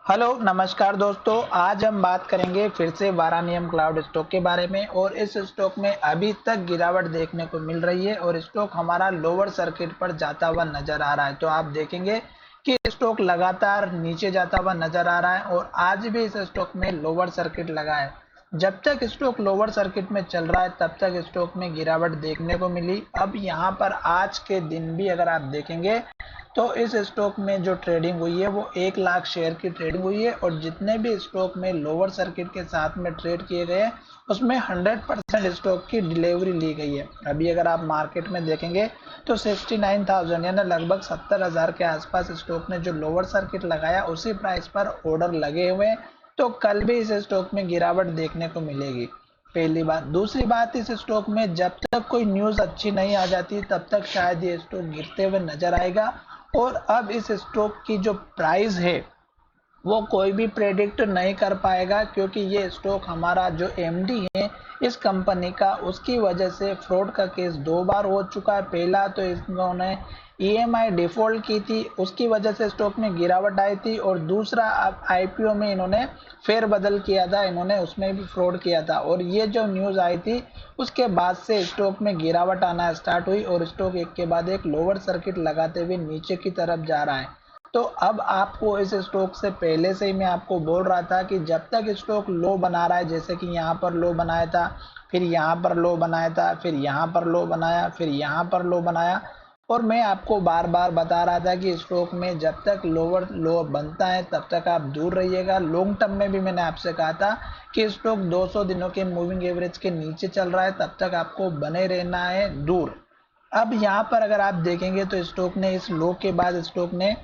Hello नमस्कार दोस्तों। आज हम बात करेंगे फिर से वारानियम क्लाउड स्टॉक के बारे में और इस स्टॉक में अभी तक गिरावट देखने को मिल रही है और स्टॉक हमारा लोअर सर्किट पर जाता हुआ नजर आ रहा है। तो आप देखेंगे कि स्टॉक लगातार नीचे जाता हुआ नजर आ रहा है और आज भी इस स्टॉक में लोअर सर्किट लगा है। जब तक स्टॉक लोअर सर्किट में चल रहा है तब तक स्टॉक में गिरावट देखने को मिली। अब यहाँ पर आज के दिन भी अगर आप देखेंगे तो इस स्टॉक में जो ट्रेडिंग हुई है वो 1 लाख शेयर की ट्रेडिंग हुई है और जितने भी स्टॉक में लोअर सर्किट के साथ में ट्रेड किए गए उसमें 100% स्टॉक की डिलीवरी ली गई है। अभी अगर आप मार्केट में देखेंगे तो 69,000 यानी लगभग 70,000 के आसपास स्टॉक ने जो लोअर सर्किट लगाया उसी प्राइस पर ऑर्डर लगे हुए हैं। तो कल भी इस स्टॉक में गिरावट देखने को मिलेगी, पहली बात। दूसरी बात, इस स्टॉक में जब तक कोई न्यूज अच्छी नहीं आ जाती तब तक शायद ये स्टॉक गिरते हुए नजर आएगा। और अब इस स्टॉक की जो प्राइस है वो कोई भी प्रेडिक्ट नहीं कर पाएगा क्योंकि ये स्टॉक हमारा जो एमडी है इस कंपनी का, उसकी वजह से फ्रॉड का केस 2 बार हो चुका है। पहला तो इन्होंने ईएमआई डिफॉल्ट की थी, उसकी वजह से स्टॉक में गिरावट आई थी, और दूसरा अब आईपीओ में इन्होंने फेर बदल किया था, इन्होंने उसमें भी फ्रॉड किया था। और ये जो न्यूज़ आई थी उसके बाद से स्टॉक में गिरावट आना स्टार्ट हुई और स्टॉक एक के बाद एक लोअर सर्किट लगाते हुए नीचे की तरफ जा रहा है। तो अब आपको इस स्टॉक से पहले से ही मैं आपको बोल रहा था कि जब तक स्टॉक लो बना रहा है, जैसे कि यहाँ पर लो बनाया था, फिर यहाँ पर लो बनाया था, फिर यहाँ पर लो बनाया, फिर यहाँ पर लो बनाया, और मैं आपको बार बार बता रहा था कि स्टॉक में जब तक लोअर लो बनता है तब तक आप दूर रहिएगा। लॉन्ग टर्म में भी मैंने आपसे कहा था कि स्टॉक 200 दिनों के मूविंग एवरेज के नीचे चल रहा है तब तक आपको बने रहना है दूर। अब यहाँ पर अगर आप देखेंगे तो स्टॉक ने इस लो के बाद स्टॉक ने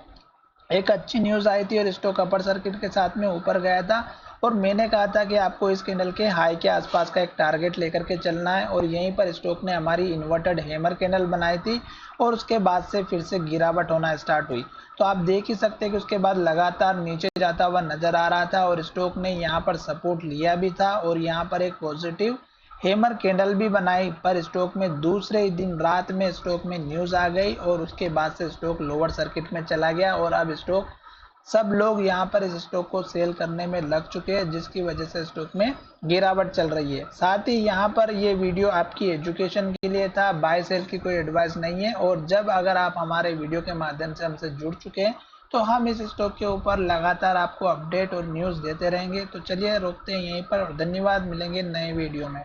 एक अच्छी न्यूज आई थी और स्टॉक अपर सर्किट के साथ में ऊपर गया था। और मैंने कहा था कि आपको इस कैंडल के हाई के आसपास का एक टारगेट लेकर के चलना है, और यहीं पर स्टॉक ने हमारी इन्वर्टेड हैमर कैंडल बनाई थी और उसके बाद से फिर से गिरावट होना स्टार्ट हुई। तो आप देख ही सकते हैं कि उसके बाद लगातार नीचे जाता हुआ नजर आ रहा था और स्टॉक ने यहाँ पर सपोर्ट लिया भी था और यहाँ पर एक पॉजिटिव हेमर कैंडल भी बनाई। पर स्टॉक में दूसरे ही दिन रात में स्टॉक में न्यूज आ गई और उसके बाद से स्टॉक लोअर सर्किट में चला गया और अब स्टॉक सब लोग यहाँ पर इस स्टॉक को सेल करने में लग चुके हैं, जिसकी वजह से स्टॉक में गिरावट चल रही है। साथ ही यहाँ पर ये वीडियो आपकी एजुकेशन के लिए था, बाय सेल की कोई एडवाइस नहीं है। और जब अगर आप हमारे वीडियो के माध्यम से हमसे जुड़ चुके हैं तो हम इस स्टॉक के ऊपर लगातार आपको अपडेट और न्यूज देते रहेंगे। तो चलिए रोकते हैं यहीं पर और धन्यवाद, मिलेंगे नए वीडियो में।